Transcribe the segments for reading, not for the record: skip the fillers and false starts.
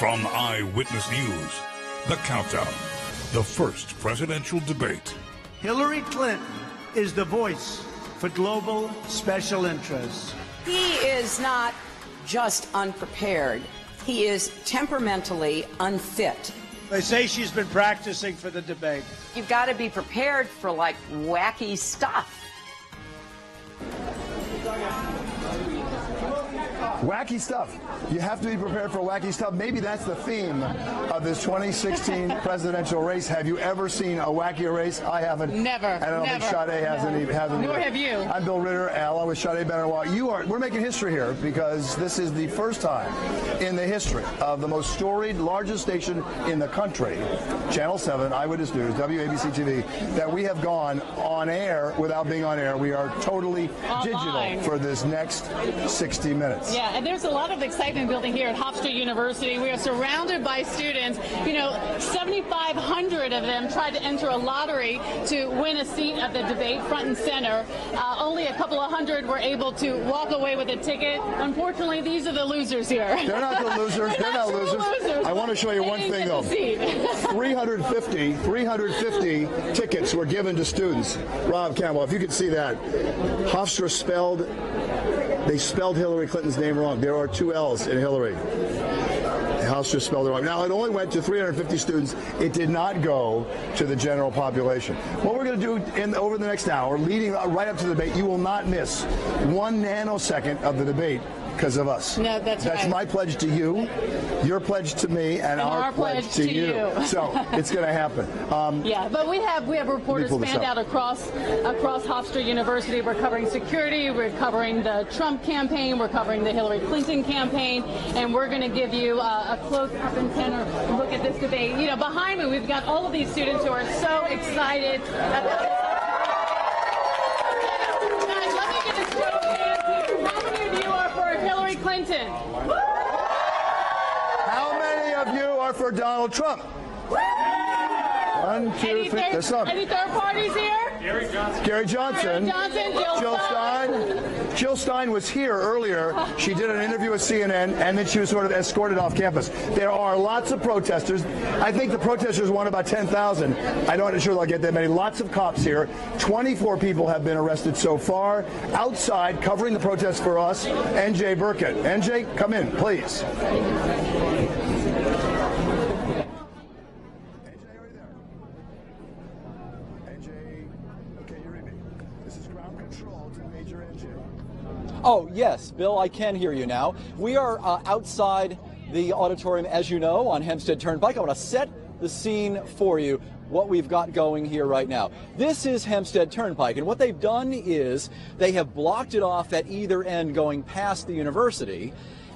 From Eyewitness News, the countdown, the first presidential debate. Hillary Clinton is the voice for global special interests. He is not just unprepared. He is temperamentally unfit. They say she's been practicing for the debate. You've got to be prepared for, like, wacky stuff. Wacky stuff. You have to be prepared for wacky stuff. Maybe that's the theme of this 2016 presidential race. Have you ever seen a wacky race? I haven't. Never. And I don't think Sade hasn't even. Nor have you. I'm Bill Ritter, along with Sade Baderinwa. We're making history here because this is the first time in the history of the most storied, largest station in the country, Channel 7, Eyewitness News, WABC TV, that we have gone on air without being on air. We are totally digital for this next 60 minutes. Yeah, and there's a lot of excitement building here at Hofstra University. We are surrounded by students. You know, 7,500 of them tried to enter a lottery to win a seat at the debate, front and center. Only a couple of hundred were able to walk away with a ticket. Unfortunately, these are the losers here. They're not the losers. They're not losers. I want to show you one thing, though. 350 tickets were given to students. Rob Campbell, if you could see that. Hofstra they spelled Hillary Clinton's name wrong. There are two L's in Hillary. Hofstra spelled it wrong. Now, it only went to 350 students. It did not go to the general population. What we're going to do over the next hour, leading right up to the debate, you will not miss 1 nanosecond of the debate because of us. No, that's right. That's my pledge to you, your pledge to me, and our pledge to you. So it's going to happen. Yeah, but we have reporters spanned out across Hofstra University. We're covering security, we're covering the Trump campaign, we're covering the Hillary Clinton campaign, and we're going to give you a close-up and center look at this debate. You know, behind me, we've got all of these students who are so excited about this. Clinton. How many of you are for Donald Trump? 1, 2, 3. There's some. Any third parties here? Gary Johnson. Jill Stein. Jill Stein was here earlier. She did an interview with CNN, and then she was sort of escorted off campus. There are lots of protesters. I think the protesters want about 10,000. I'm not sure they'll get that many. Lots of cops here. 24 people have been arrested so far. Outside, covering the protest for us, NJ Burkett. NJ, come in, please. Oh, yes, Bill, I can hear you now. We are outside the auditorium, as you know, on Hempstead Turnpike. I want to set the scene for you, what we've got going here right now. This is Hempstead Turnpike, and what they've done is they have blocked it off at either end going past the university,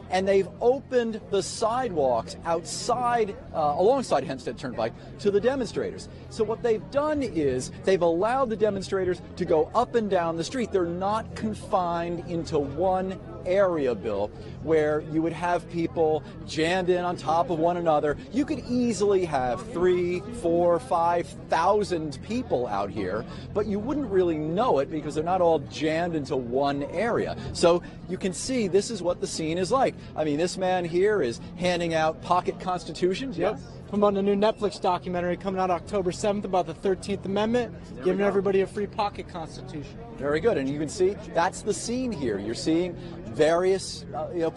and they've opened the sidewalks outside, alongside Hempstead Turnpike, to the demonstrators. So what they've done is they've allowed the demonstrators to go up and down the street. They're not confined into one area, Bill, where you would have people jammed in on top of one another. You could easily have 3, 4, 5,000 people out here, but you wouldn't really know it because they're not all jammed into one area. So you can see this is what the scene is like. I mean, this man here is handing out pocket constitutions. Yep. Promoting a new Netflix documentary coming out October 7th about the 13th Amendment, giving everybody a free pocket constitution. Very good. And you can see that's the scene here. You're seeing various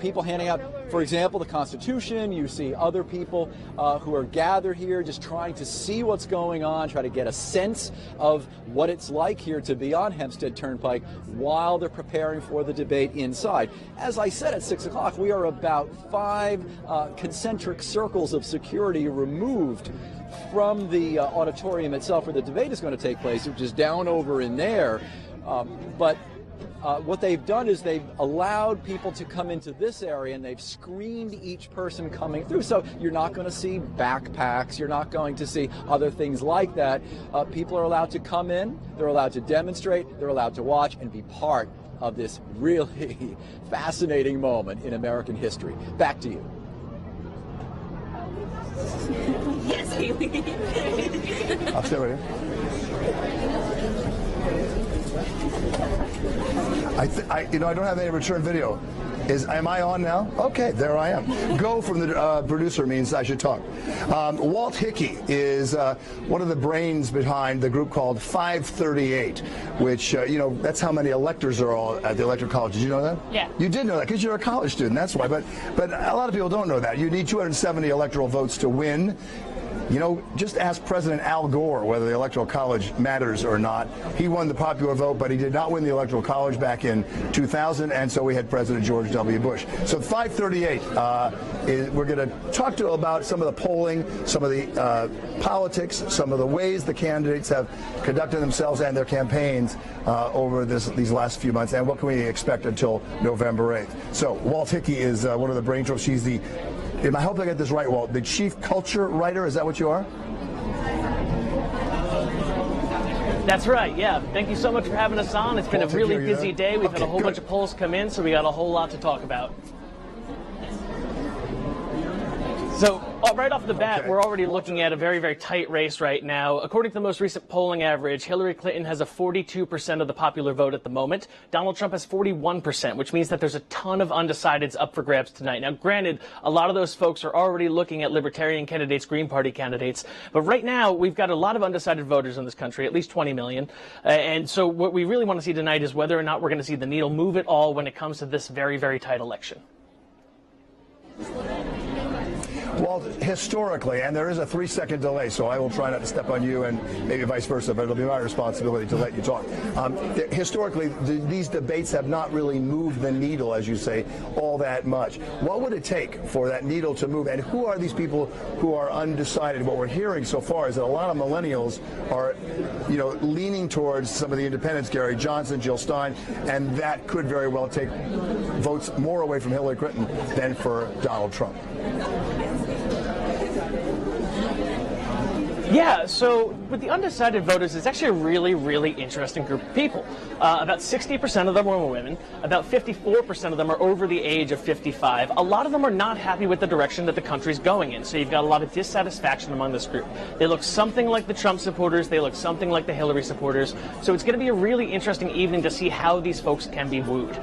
people handing out, for example, the Constitution. You see other people who are gathered here just trying to see what's going on, try to get a sense of what it's like here to be on Hempstead Turnpike while they're preparing for the debate inside. As I said at 6 o'clock, we are about 5 concentric circles of security removed from the auditorium itself where the debate is going to take place, which is down over in there. But what they've done is they've allowed people to come into this area, and they've screened each person coming through. So you're not going to see backpacks. You're not going to see other things like that. People are allowed to come in. They're allowed to demonstrate. They're allowed to watch and be part of this really fascinating moment in American history. Back to you. Yes, Haley. I'll stay with you. I don't have any return video. Am I on now? Okay, there I am. Go from the producer means I should talk. Walt Hickey is one of the brains behind the group called 538, which, that's how many electors are all at the Electoral College. Did you know that? Yeah. You did know that because you're a college student, that's why. But a lot of people don't know that. You need 270 electoral votes to win. Just ask President Al Gore whether the Electoral College matters or not. He won the popular vote, but he did not win the Electoral College back in 2000, and so we had President George W. Bush. So 538, we're going to talk to about some of the polling, some of the politics, some of the ways the candidates have conducted themselves and their campaigns over these last few months, and what can we expect until November 8th. So Walt Hickey is one of the brain trust. She's I hope I get this right, Walt, the chief culture writer, is that what you are? That's right, yeah. Thank you so much for having us on. It's been a really busy day. We've had a whole bunch of polls come in, so we got a whole lot to talk about. So right off the bat, we're already looking at a very, very tight race right now. According to the most recent polling average, Hillary Clinton has a 42% of the popular vote at the moment. Donald Trump has 41%, which means that there's a ton of undecideds up for grabs tonight. Now, granted, a lot of those folks are already looking at Libertarian candidates, Green Party candidates. But right now, we've got a lot of undecided voters in this country, at least 20 million. And so what we really want to see tonight is whether or not we're going to see the needle move at all when it comes to this very, very tight election. Well, historically, and there is a 3-second delay, so I will try not to step on you and maybe vice versa, but it'll be my responsibility to let you talk. Historically, these debates have not really moved the needle, as you say, all that much. What would it take for that needle to move, and who are these people who are undecided? What we're hearing so far is that a lot of millennials are, leaning towards some of the independents, Gary Johnson, Jill Stein, and that could very well take votes more away from Hillary Clinton than for Donald Trump. Yeah, so with the undecided voters, it's actually a really, really interesting group of people. About 60% of them are women. About 54% of them are over the age of 55. A lot of them are not happy with the direction that the country's going in. So you've got a lot of dissatisfaction among this group. They look something like the Trump supporters. They look something like the Hillary supporters. So it's going to be a really interesting evening to see how these folks can be wooed.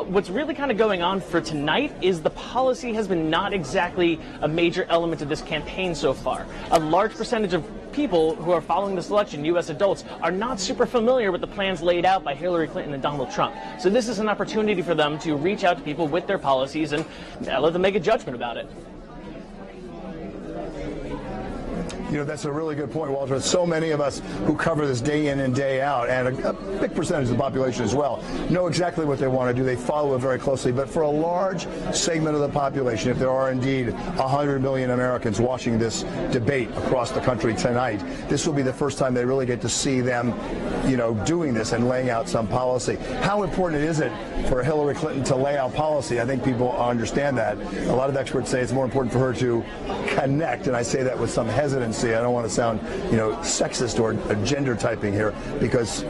What's really kind of going on for tonight is the policy has been not exactly a major element of this campaign so far. A large percentage of people who are following this election, U.S. adults, are not super familiar with the plans laid out by Hillary Clinton and Donald Trump. So this is an opportunity for them to reach out to people with their policies and let them make a judgment about it. That's a really good point, Walter. So many of us who cover this day in and day out, and a big percentage of the population as well, know exactly what they want to do. They follow it very closely. But for a large segment of the population, if there are indeed 100 million Americans watching this debate across the country tonight, this will be the first time they really get to see them, doing this and laying out some policy. How important is it for Hillary Clinton to lay out policy? I think people understand that. A lot of experts say it's more important for her to connect, and I say that with some hesitancy. I don't want to sound, sexist or gender typing here because,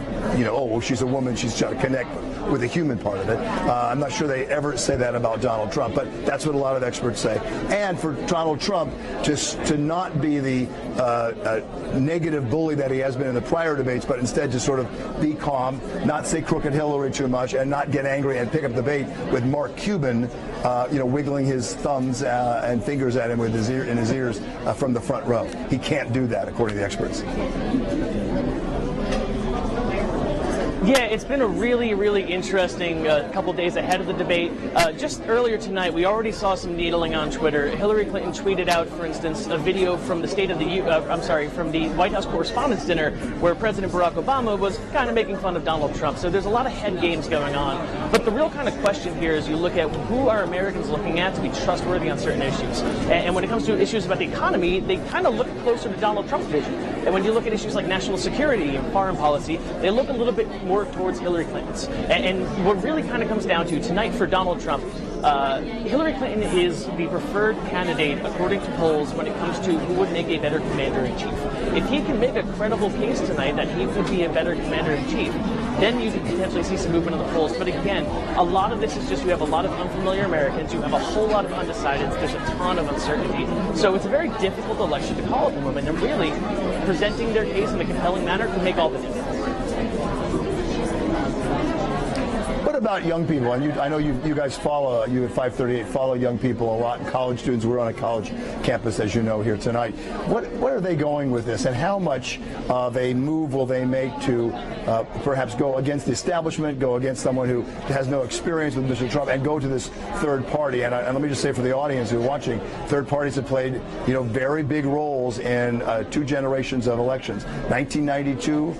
she's a woman, she's trying to connect with the human part of it. I'm not sure they ever say that about Donald Trump, but that's what a lot of experts say. And for Donald Trump to not be the negative bully that he has been in the prior debates, but instead to sort of be calm, not say crooked Hillary too much, and not get angry and pick up the bait with Mark Cuban, wiggling his thumbs and fingers at him with his ears from the front row. He can't do that, according to the experts. Yeah, it's been a really, really interesting couple days ahead of the debate. Just earlier tonight, we already saw some needling on Twitter. Hillary Clinton tweeted out, for instance, a video from the from the White House Correspondents' Dinner, where President Barack Obama was kind of making fun of Donald Trump. So there's a lot of head games going on. But the real kind of question here is you look at who are Americans looking at to be trustworthy on certain issues. And when it comes to issues about the economy, they kind of look closer to Donald Trump's vision. And when you look at issues like national security and foreign policy, they look a little bit more towards Hillary Clinton's. And what really kind of comes down to tonight for Donald Trump, Hillary Clinton is the preferred candidate according to polls when it comes to who would make a better commander-in-chief. If he can make a credible case tonight that he would be a better commander-in-chief, then you could potentially see some movement in the polls. But again, a lot of this is just you have a lot of unfamiliar Americans, you have a whole lot of undecideds, there's a ton of uncertainty. So it's a very difficult election to call at the moment, and really presenting their case in a compelling manner can make all the difference. about young people? And I know you guys follow, you at 538 follow young people a lot, college students. We're on a college campus, as you know, here tonight. What are they going with this, and how much of a move will they make to perhaps go against the establishment, go against someone who has no experience with Mr. Trump, and go to this third party? And let me just say for the audience who are watching, third parties have played, very big roles in 2 generations of elections. 1992,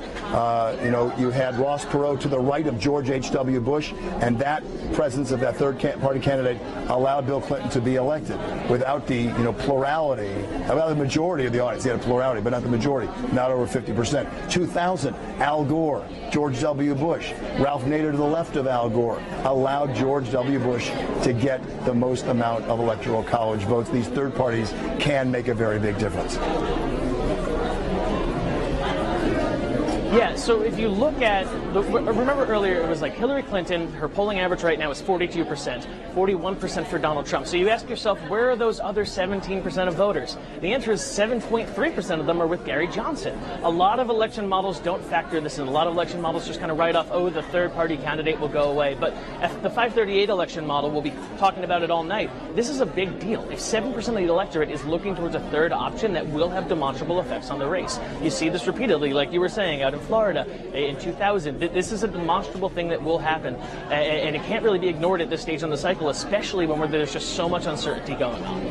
you had Ross Perot to the right of George H.W. Bush, and that presence of that third party candidate allowed Bill Clinton to be elected without the plurality, about the majority of the audience. He had a plurality, but not the majority, not over 50%. 2000, Al Gore, George W. Bush, Ralph Nader to the left of Al Gore allowed George W. Bush to get the most amount of electoral college votes. These third parties can make a very big difference. Yeah, so if you look at, remember earlier it was like Hillary Clinton, her polling average right now is 42%, 41% for Donald Trump. So you ask yourself, where are those other 17% of voters? The answer is 7.3% of them are with Gary Johnson. A lot of election models don't factor this in. A lot of election models just kind of write off, oh, the third party candidate will go away. But the 538 election model, we'll be talking about it all night. This is a big deal. If 7% of the electorate is looking towards a third option, that will have demonstrable effects on the race. You see this repeatedly, like you were saying, out in Florida in 2000. This is a demonstrable thing that will happen, and it can't really be ignored at this stage on the cycle, especially when there's just so much uncertainty going on.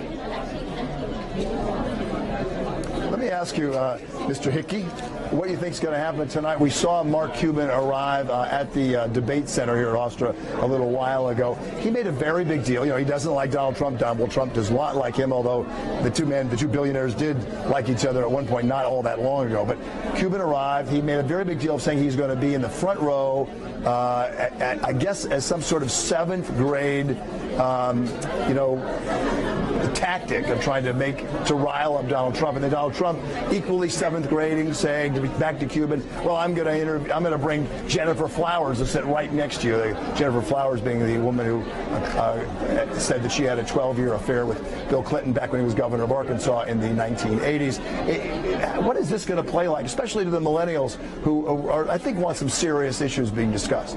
Let me ask you, Mr. Hickey, what you think is going to happen tonight? We saw Mark Cuban arrive at the debate center here at Hofstra a little while ago. He made a very big deal. He doesn't like Donald Trump. Donald Trump does not like him, although the two billionaires did like each other at one point, not all that long ago. But Cuban arrived. He made a very big deal of saying he's going to be in the front row, I guess as some sort of 7th grade, tactic of trying to rile up Donald Trump. And then Donald Trump, equally 7th grading, saying back to Cuban, well, I'm going to bring Jennifer Flowers to sit right next to you. Jennifer Flowers being the woman who said that she had a 12-year affair with Bill Clinton back when he was governor of Arkansas in the 1980s. What is this going to play like, especially to the millennials who are, I think, want some serious issues being discussed?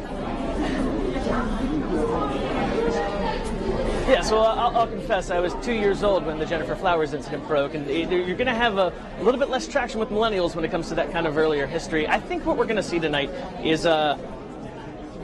Yeah, so I'll confess, I was 2 years old when the Jennifer Flowers incident broke, and you're going to have a little bit less traction with millennials when it comes to that kind of earlier history. I think what we're going to see tonight is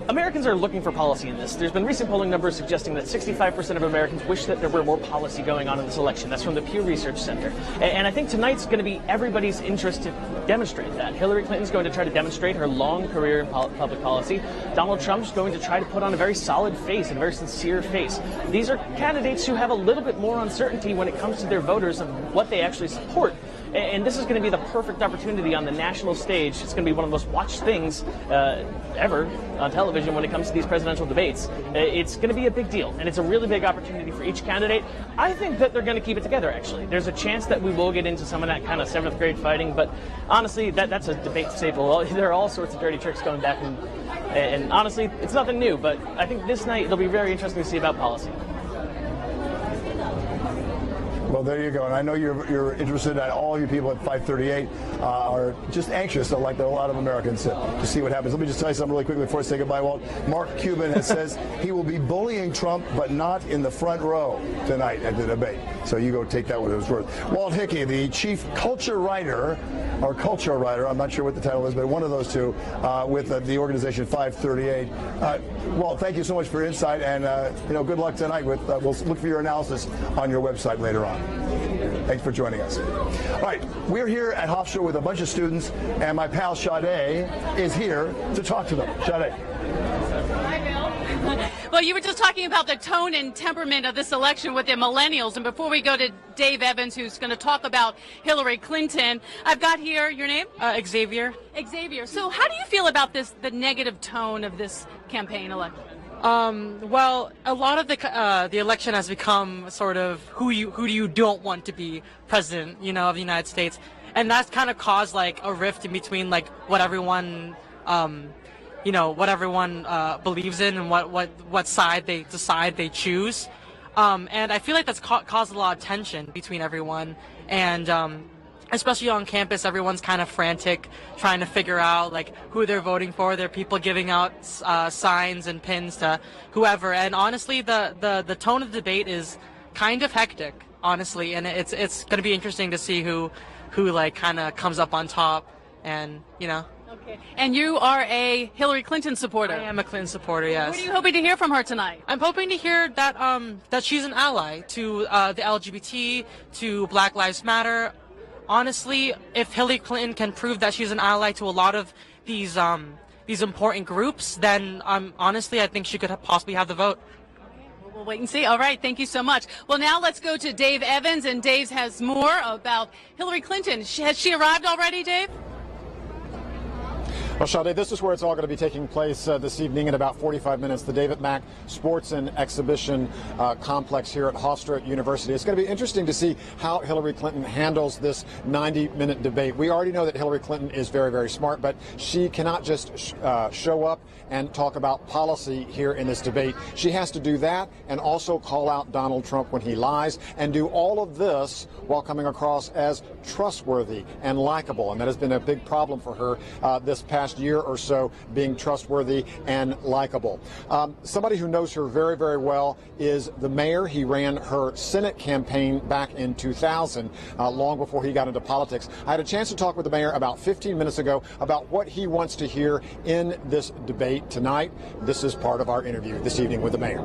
Americans are looking for policy in this. There's been recent polling numbers suggesting that 65% of Americans wish that there were more policy going on in this election. That's from the Pew Research Center. And I think tonight's going to be everybody's interest to demonstrate that. Hillary Clinton's going to try to demonstrate her long career in public policy. Donald Trump's going to try to put on a very solid face and a very sincere face. These are candidates who have a little bit more uncertainty when it comes to their voters of what they actually support. And this is going to be the perfect opportunity on the national stage. It's going to be one of the most watched things ever on television when it comes to these presidential debates. It's going to be a big deal, and it's a really big opportunity for each candidate. I think that they're going to keep it together, actually. There's a chance that we will get into some of that kind of 7th grade fighting, but honestly, that's a debate staple. There are all sorts of dirty tricks going back, and honestly, it's nothing new, but I think this night it'll be very interesting to see about policy. Well, there you go. And I know you're interested, and all you people at 538 are just anxious, like a lot of Americans, to see what happens. Let me just tell you something really quickly before I say goodbye, Walt. Mark Cuban says he will be bullying Trump, but not in the front row tonight at the debate. So you go take that what it was worth. Walt Hickey, the chief culture writer, I'm not sure what the title is, but one of those two, with the organization 538. Walt, thank you so much for your insight, and good luck tonight. We'll look for your analysis on your website later on. Thanks for joining us. All right, we're here at Hofstra with a bunch of students, and my pal Sade is here to talk to them. Sade. Hi, Bill. Well, you were just talking about the tone and temperament of this election with the millennials, and before we go to Dave Evans, who's going to talk about Hillary Clinton, I've got here your name? Xavier. Xavier. So how do you feel about the negative tone of this campaign election? Well, a lot of the election has become sort of who do you don't want to be president, of the United States, and that's kind of caused like a rift in between like what everyone, believes in and what side they decide they choose, and I feel like that's caused a lot of tension between everyone, and especially on campus, everyone's kind of frantic, trying to figure out like who they're voting for. There are people giving out signs and pins to whoever. And honestly, the tone of the debate is kind of hectic, honestly. And it's going to be interesting to see who like kind of comes up on top, and you know. Okay. And you are a Hillary Clinton supporter. I am a Clinton supporter, yes. What are you hoping to hear from her tonight? I'm hoping to hear that she's an ally to the LGBT, to Black Lives Matter. Honestly, if Hillary Clinton can prove that she's an ally to a lot of these important groups, then honestly, I think she could possibly have the vote. We'll wait and see. All right, thank you so much. Well, now let's go to Dave Evans, and Dave has more about Hillary Clinton. Has she arrived already, Dave? Well, Sade, this is where it's all going to be taking place this evening in about 45 minutes, the David Mack Sports and Exhibition Complex here at Hofstra University. It's going to be interesting to see how Hillary Clinton handles this 90-minute debate. We already know that Hillary Clinton is very, very smart, but she cannot just show up and talk about policy here in this debate. She has to do that and also call out Donald Trump when he lies, and do all of this while coming across as trustworthy and likable. And that has been a big problem for her this past year or so, being trustworthy and likable. Somebody who knows her very, very well is the mayor. He ran her Senate campaign back in 2000, long before he got into politics. I had a chance to talk with the mayor about 15 minutes ago about what he wants to hear in this debate tonight. This is part of our interview this evening with the mayor.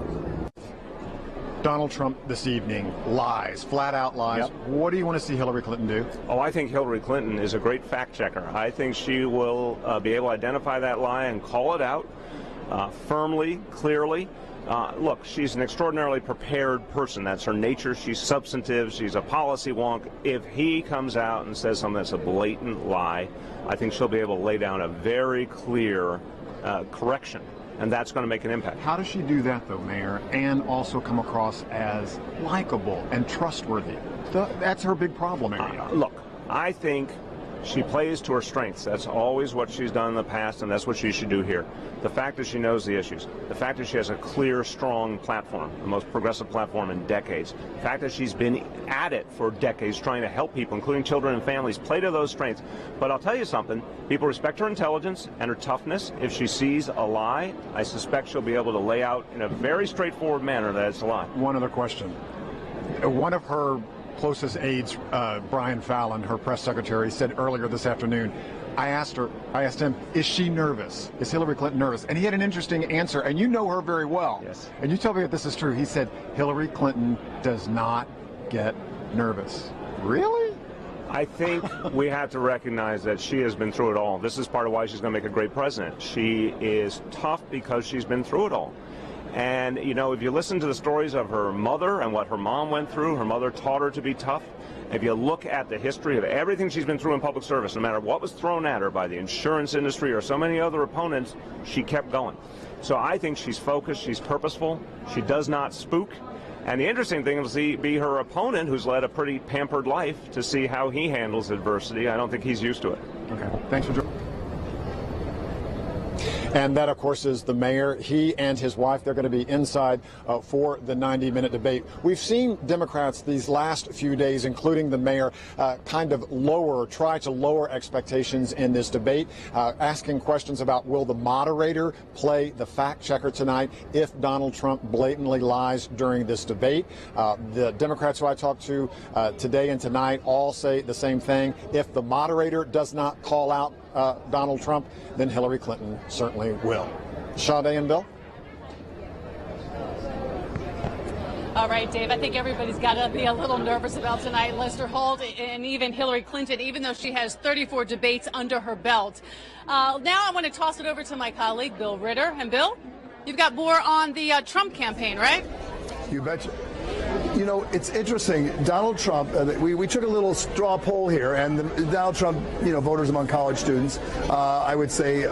Donald Trump this evening lies, flat out lies. Yep. What do you want to see Hillary Clinton do? Oh, I think Hillary Clinton is a great fact checker. I think she will be able to identify that lie and call it out firmly, clearly. Look, she's an extraordinarily prepared person. That's her nature. She's substantive. She's a policy wonk. If he comes out and says something that's a blatant lie, I think she'll be able to lay down a very clear correction. And that's going to make an impact. How does she do that, though, Mayor, and also come across as likable and trustworthy? That's her big problem area. Look, I think she plays to her strengths. That's always what she's done in the past, and that's what she should do here. The fact that she knows the issues, the fact that she has a clear, strong platform, the most progressive platform in decades, the fact that she's been at it for decades trying to help people, including children and families, play to those strengths. But I'll tell you something, people respect her intelligence and her toughness. If she sees a lie, I suspect she'll be able to lay out in a very straightforward manner that it's a lie. One other question. One of her closest aides, Brian Fallon, her press secretary, said earlier this afternoon, I asked him, is she nervous? Is Hillary Clinton nervous? And he had an interesting answer, and you know her very well. Yes. And you tell me if this is true. He said, Hillary Clinton does not get nervous. Really? I think we have to recognize that she has been through it all. This is part of why she's going to make a great president. She is tough because she's been through it all. And, you know, if you listen to the stories of her mother and what her mom went through, her mother taught her to be tough. If you look at the history of everything she's been through in public service, no matter what was thrown at her by the insurance industry or so many other opponents, she kept going. So I think she's focused, she's purposeful, she does not spook. And the interesting thing is be her opponent, who's led a pretty pampered life, to see how he handles adversity. I don't think he's used to it. Okay, thanks for joining. And that, of course, is the mayor. He and his wife, they're going to be inside for the 90-minute debate. We've seen Democrats these last few days, including the mayor, kind of try to lower expectations in this debate, asking questions about will the moderator play the fact checker tonight if Donald Trump blatantly lies during this debate. The Democrats who I talked to today and tonight all say the same thing. If the moderator does not call out Donald Trump, then Hillary Clinton certainly will. Sade and Bill? All right, Dave, I think everybody's got to be a little nervous about tonight. Lester Holt and even Hillary Clinton, even though she has 34 debates under her belt. Now I want to toss it over to my colleague, Bill Ritter. And Bill, you've got more on the Trump campaign, right? You betcha. You know, it's interesting. Donald Trump, we took a little straw poll here, and Donald Trump, you know, voters among college students, I would say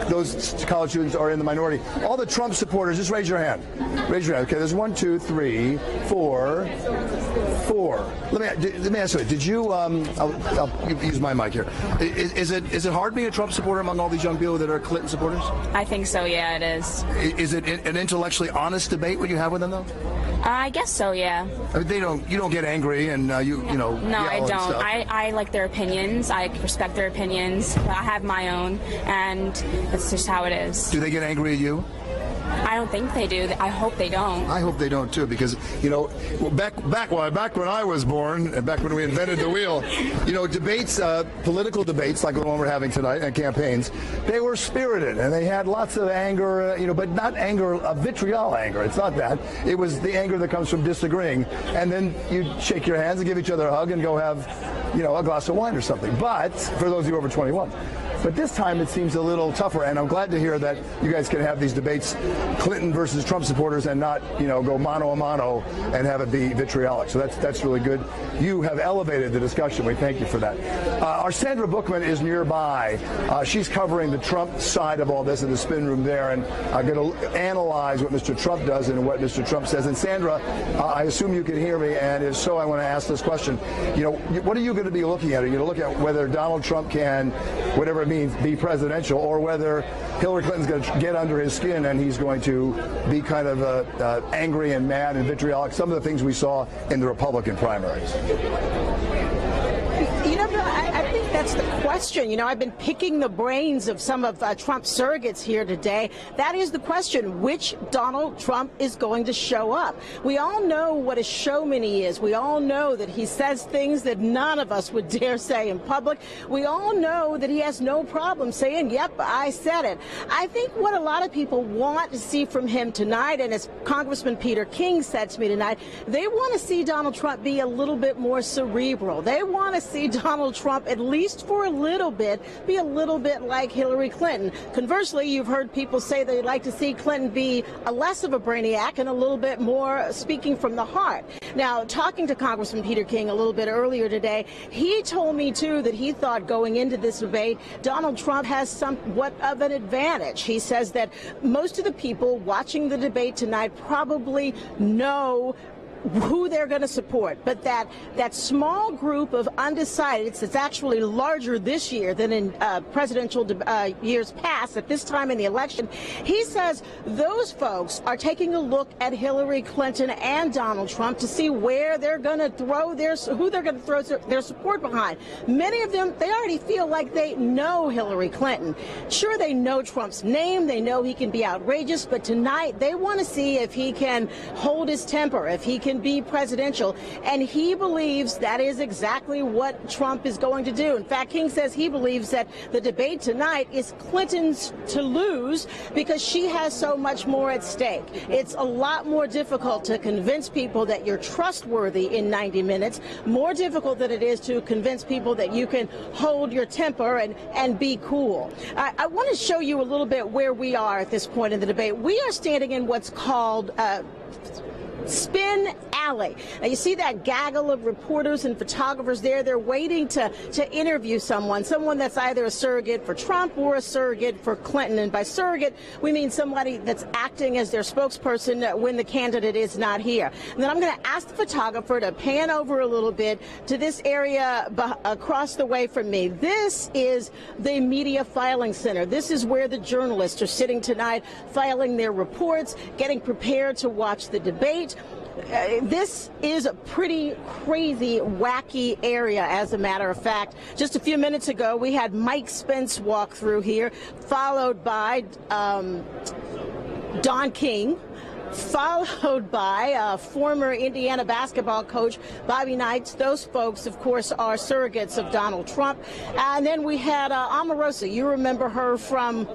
those college students are in the minority. All the Trump supporters, just raise your hand. Raise your hand. Okay, there's 1, 2, 3, 4. Let me ask you, did you, I'll use my mic here. Is it hard being a Trump supporter among all these young people that are Clinton supporters? I think so, yeah, it is. Is it an intellectually honest debate when you have with them, though? I guess so, yeah. You don't get angry and you know. No, I yell and don't. stuff. I like their opinions. I respect their opinions. But I have my own, and that's just how it is. Do they get angry at you? I don't think they do. I hope they don't. I hope they don't too, because back when I was born, and back when we invented the wheel, debates, political debates like the one we're having tonight, and campaigns, they were spirited and they had lots of anger, but not anger, vitriol anger. It's not that. It was the anger that comes from disagreeing, and then you shake your hands and give each other a hug and go have, a glass of wine or something. But for those of you over 21. But this time it seems a little tougher, and I'm glad to hear that you guys can have these debates, Clinton versus Trump supporters, and not, go mano a mano and have it be vitriolic. So that's really good. You have elevated the discussion. We thank you for that. Our Sandra Bookman is nearby. She's covering the Trump side of all this in the spin room there, and I'm going to analyze what Mr. Trump does and what Mr. Trump says. And Sandra, I assume you can hear me, and if so, I want to ask this question. What are you going to be looking at? Are you going to look at whether Donald Trump can, whatever it means, be presidential, or whether Hillary Clinton's going to get under his skin and he's going to be kind of angry and mad and vitriolic, some of the things we saw in the Republican primaries? I think that's the question. I've been picking the brains of some of Trump's surrogates here today. That is the question. Which Donald Trump is going to show up? We all know what a showman he is. We all know that he says things that none of us would dare say in public. We all know that he has no problem saying, yep, I said it. I think what a lot of people want to see from him tonight, and as Congressman Peter King said to me tonight, they want to see Donald Trump be a little bit more cerebral. They want to see Donald Trump, at least for a little bit, be a little bit like Hillary Clinton. Conversely, you've heard people say they'd like to see Clinton be less of a brainiac and a little bit more speaking from the heart. Now, talking to Congressman Peter King a little bit earlier today, he told me, too, that he thought going into this debate, Donald Trump has somewhat of an advantage. He says that most of the people watching the debate tonight probably know who they're going to support, but that small group of undecideds, it's actually larger this year than in presidential years past at this time in the election. He says those folks are taking a look at Hillary Clinton and Donald Trump to see where they're going to throw who they're going to throw their support behind. Many of them, they already feel like they know Hillary Clinton. Sure, they know Trump's name, they know he can be outrageous, but tonight they want to see if he can hold his temper, if he can be presidential, and he believes that is exactly what Trump is going to do. In fact, King says he believes that the debate tonight is Clinton's to lose because she has so much more at stake. It's a lot more difficult to convince people that you're trustworthy in 90 minutes, more difficult than it is to convince people that you can hold your temper and be cool. I want to show you a little bit where we are at this point in the debate. We are standing in what's called Spin Alley. Now you see that gaggle of reporters and photographers there. They're waiting to interview someone that's either a surrogate for Trump or a surrogate for Clinton. And by surrogate, we mean somebody that's acting as their spokesperson when the candidate is not here. And then I'm going to ask the photographer to pan over a little bit to this area across the way from me. This is the media filing center. This is where the journalists are sitting tonight, filing their reports, getting prepared to watch the debate. This is a pretty crazy, wacky area, as a matter of fact. Just a few minutes ago, we had Mike Spence walk through here, followed by Don King, followed by former Indiana basketball coach Bobby Knight. Those folks, of course, are surrogates of Donald Trump. And then we had Omarosa. You remember her from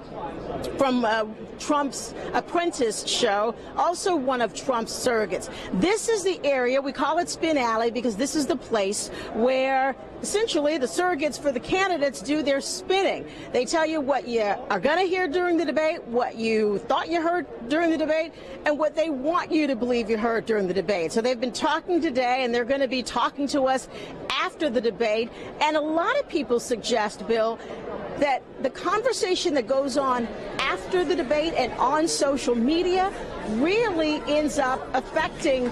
Trump's Apprentice show, also one of Trump's surrogates. This is the area, we call it Spin Alley, because this is the place where essentially the surrogates for the candidates do their spinning. They tell you what you are going to hear during the debate, what you thought you heard during the debate, and what they want you to believe you heard during the debate. So they've been talking today, and they're going to be talking to us after the debate. And a lot of people suggest, Bill, that the conversation that goes on after the debate and on social media really ends up affecting,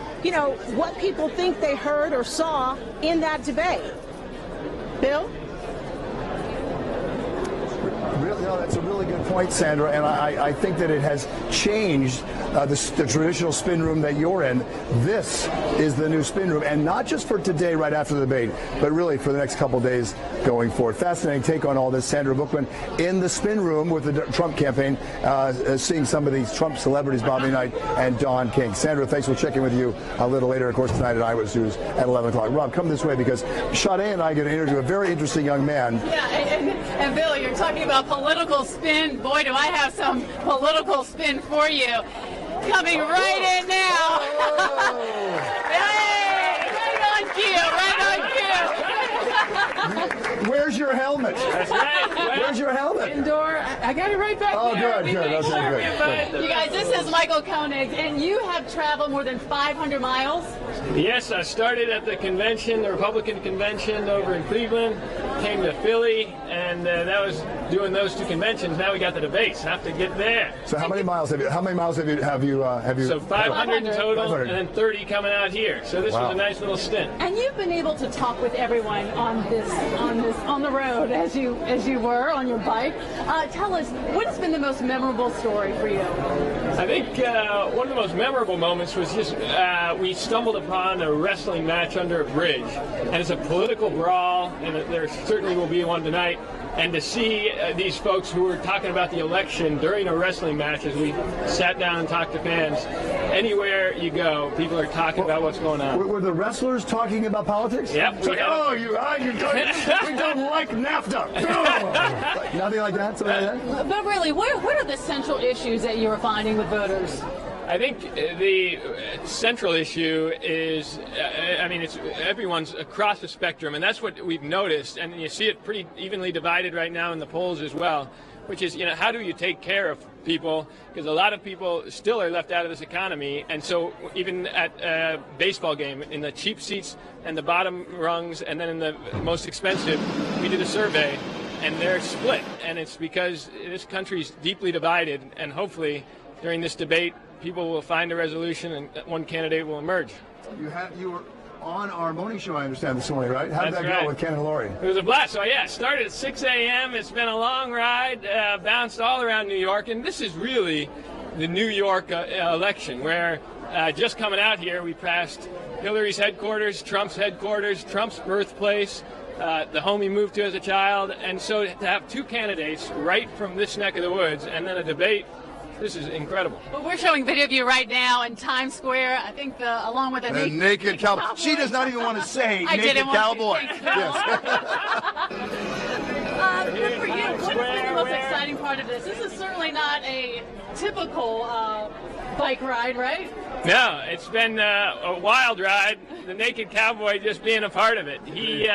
what people think they heard or saw in that debate. Bill? No, that's a really good point, Sandra, and I think that it has changed the traditional spin room that you're in. This is the new spin room, and not just for today right after the debate, but really for the next couple days going forward. Fascinating take on all this. Sandra Bookman in the spin room with the Trump campaign, seeing some of these Trump celebrities, Bobby Knight and Don King. Sandra, thanks for checking with you a little later, of course, tonight at Eyewitness News at 11 o'clock. Rob, come this way because Sade and I get to interview a very interesting young man. Yeah, and Bill, you're talking about political spin. Boy, do I have some political spin for you. Coming right in now. Hey, right on cue, right on cue. Where's your helmet? That's right. Where's your helmet? Indoor. I got it right back there. there. Good. Okay, good. You guys, this is Michael Koenig, and you have traveled more than 500 miles. Yes, I started at the convention, the Republican convention over in Cleveland, came to Philly, and that was doing those two conventions. Now we got the debates. Have to get there. So how many miles have you? So 500 in total, 500. and then 30 coming out here. So this was a nice little stint. And you've been able to talk with everyone on the road as you were on your bike. Tell us, what has been the most memorable story for you? I think one of the most memorable moments was just we stumbled upon a wrestling match under a bridge, and it's a political brawl, and there certainly will be one tonight. And to see these folks who were talking about the election during a wrestling match as we sat down and talked to fans, anywhere you go, people are talking about what's going on. Were the wrestlers talking about politics? Yep. It's like, we don't like NAFTA. Nothing like that? Something like that? But really, what are the central issues that you are finding with voters? I think the central issue is, it's everyone's across the spectrum, and that's what we've noticed, and you see it pretty evenly divided right now in the polls as well, which is, how do you take care of people? Because a lot of people still are left out of this economy, and so even at a baseball game, in the cheap seats and the bottom rungs, and then in the most expensive, we did a survey, and they're split, and it's because this country's deeply divided, and hopefully during this debate, people will find a resolution and one candidate will emerge. You were on our morning show, I understand, this morning, right? How did that go with Ken and Lori? It was a blast. So, started at 6 a.m. It's been a long ride, bounced all around New York, and this is really the New York election, where just coming out here, we passed Hillary's headquarters, Trump's birthplace, the home he moved to as a child, and so to have two candidates right from this neck of the woods and then a debate, this is incredible. Well, we're showing video of you right now in Times Square. I think along with a naked cowboy. She does not even want to say naked cowboy. Yes. Good for you. What's been the most exciting part of this? This is certainly not a typical bike ride, right? No, it's been a wild ride. The naked cowboy just being a part of it. He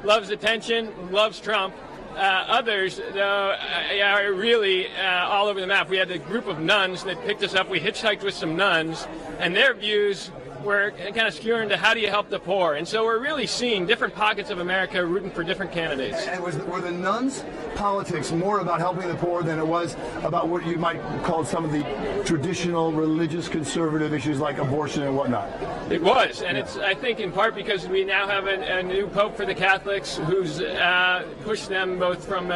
loves attention, loves Trump. Others, though, are really all over the map. We had a group of nuns that picked us up. We hitchhiked with some nuns, and their views were kind of skewing to how do you help the poor. And so we're really seeing different pockets of America rooting for different candidates. And were the nuns' politics more about helping the poor than it was about what you might call some of the traditional religious conservative issues like abortion and whatnot? It was, and it's, I think, in part because we now have a new pope for the Catholics who's pushed them both from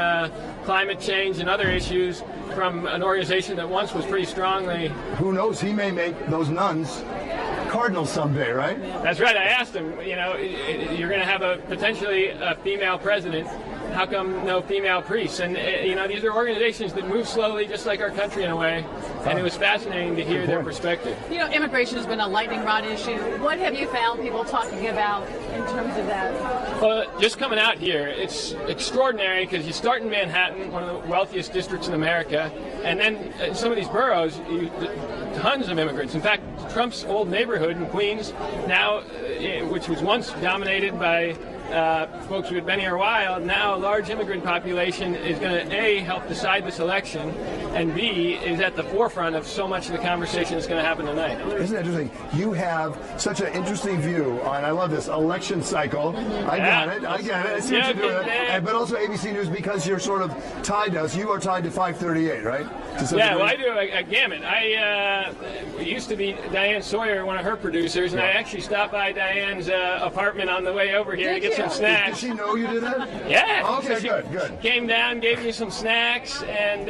climate change and other issues from an organization that once was pretty strongly... Who knows, he may make those nuns cardinals someday, right? That's right. I asked him, you're going to have potentially a female president. How come no female priests? And, these are organizations that move slowly, just like our country in a way. And it was fascinating to hear their perspective. Immigration has been a lightning rod issue. What have you found people talking about in terms of that? Well, just coming out here, it's extraordinary because you start in Manhattan, one of the wealthiest districts in America, and then in some of these boroughs, tons of immigrants. In fact, Trump's old neighborhood in Queens, now, which was once dominated by folks who had been here a while, now a large immigrant population is going to, A, help decide this election, and B, is at the forefront of so much of the conversation that's going to happen tonight. Isn't it interesting? You have such an interesting view on, I love this, election cycle. I get it. I see what you're doing. But also ABC News, because you're sort of tied to us. You are tied to 538, right? Yeah, well, I do a gamut. I used to be Diane Sawyer, one of her producers, and I actually stopped by Diane's apartment on the way over here to get some snacks. Did she know you did that? Yeah. Okay, So good. Came down, gave me some snacks, and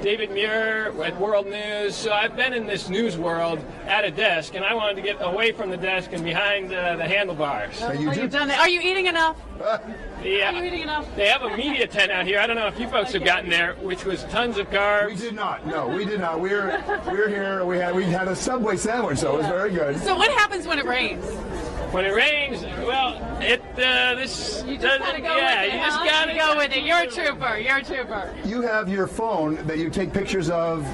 David Muir at World News. So I've been in this news world at a desk, and I wanted to get away from the desk and behind the handlebars. You've done that. Are you eating enough? Yeah. Are you eating enough? They have a media tent out here. I don't know if you folks have gotten there, which was tons of carbs. We did not. No, we did not. We're here. We had a Subway sandwich, so it was very good. So what happens when it rains? When it rains, well, you just gotta go with it. You just gotta go with it. You're a trooper. You're a trooper. You have your phone that you take pictures of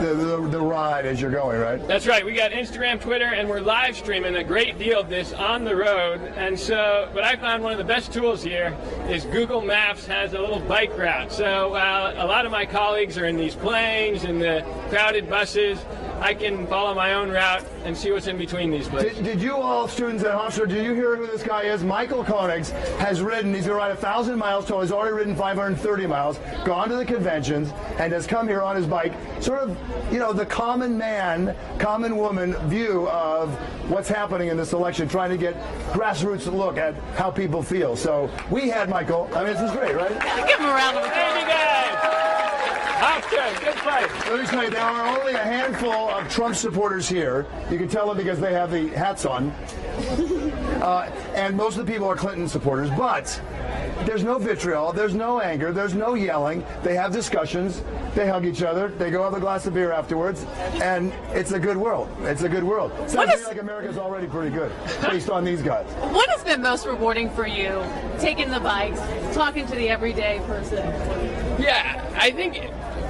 the ride as you're going, right? That's right. We got Instagram, Twitter, and we're live streaming a great deal of this on the road. And so, but I found one of the best tools here is Google Maps has a little bike route. So a lot of my colleagues are in these planes and the crowded buses. I can follow my own route and see what's in between these places. Did you all, students at Hofstra, did you hear who this guy is? Michael Koenigs has ridden, he's going to ride 1,000 miles total. He's already ridden 530 miles, gone to the conventions, and has come here on his bike. Sort of, the common man, common woman view of what's happening in this election, trying to get grassroots look at how people feel. So we had Michael. I mean, this is great, right? Give him a round of applause. Thank you, guys. Good fight. Let me tell you, there are only a handful of Trump supporters here. You can tell them because they have the hats on. And most of the people are Clinton supporters. But there's no vitriol. There's no anger. There's no yelling. They have discussions. They hug each other. They go have a glass of beer afterwards. And it's a good world. It's a good world. Sounds to me like America's already pretty good based on these guys. What has been most rewarding for you, taking the bikes, talking to the everyday person? Yeah, I think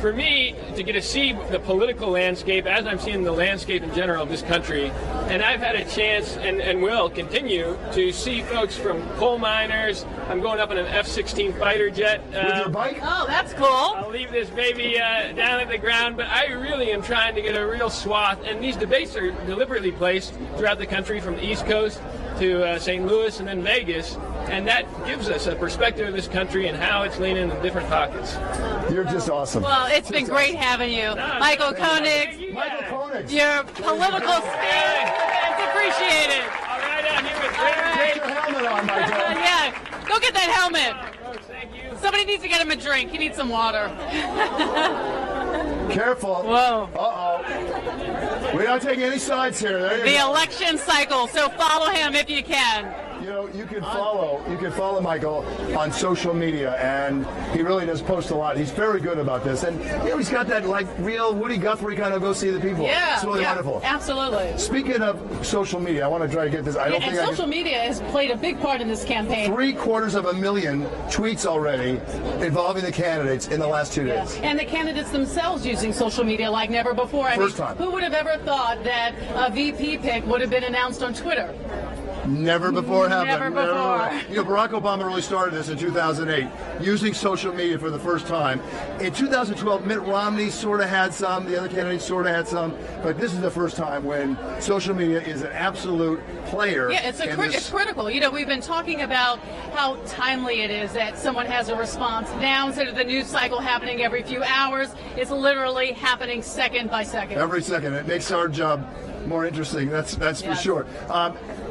for me, to get to see the political landscape, as I'm seeing the landscape in general of this country, and I've had a chance and will continue to see folks from coal miners. I'm going up in an F-16 fighter jet. With your bike? Oh, that's cool. I'll leave this baby down at the ground, but I really am trying to get a real swath, and these debates are deliberately placed throughout the country from the East Coast to St. Louis and then Vegas, and that gives us a perspective of this country and how it's leaning in different pockets. You're just awesome. Well, it's been great having you. Michael Koenigs. Michael Koenigs. Your political spirit is appreciated. All right, out here with Put your helmet on, Michael. Yeah, go get that helmet. Thank you. Somebody needs to get him a drink. He needs some water. Careful. Whoa. Uh-oh. We're not taking any sides here. There you The go. election cycle, so follow him if you can. You can follow Michael on social media, and he really does post a lot. He's very good about this, and he's got that real Woody Guthrie kind of go see the people. Yeah, it's really wonderful. Absolutely. Speaking of social media, I want to try to get this. Social media has played a big part in this campaign. 750,000 tweets already involving the candidates in the last 2 days. And the candidates themselves using social media like never before. First time. Who would have ever thought that a VP pick would have been announced on Twitter? Never before happened. Never before. Barack Obama really started this in 2008, using social media for the first time. In 2012, Mitt Romney sort of had some, the other candidates sort of had some, but this is the first time when social media is an absolute player. Yeah, it's critical. We've been talking about how timely it is that someone has a response. Now, instead of the news cycle happening every few hours, it's literally happening second by second. Every second. It makes our job more interesting, that's for sure.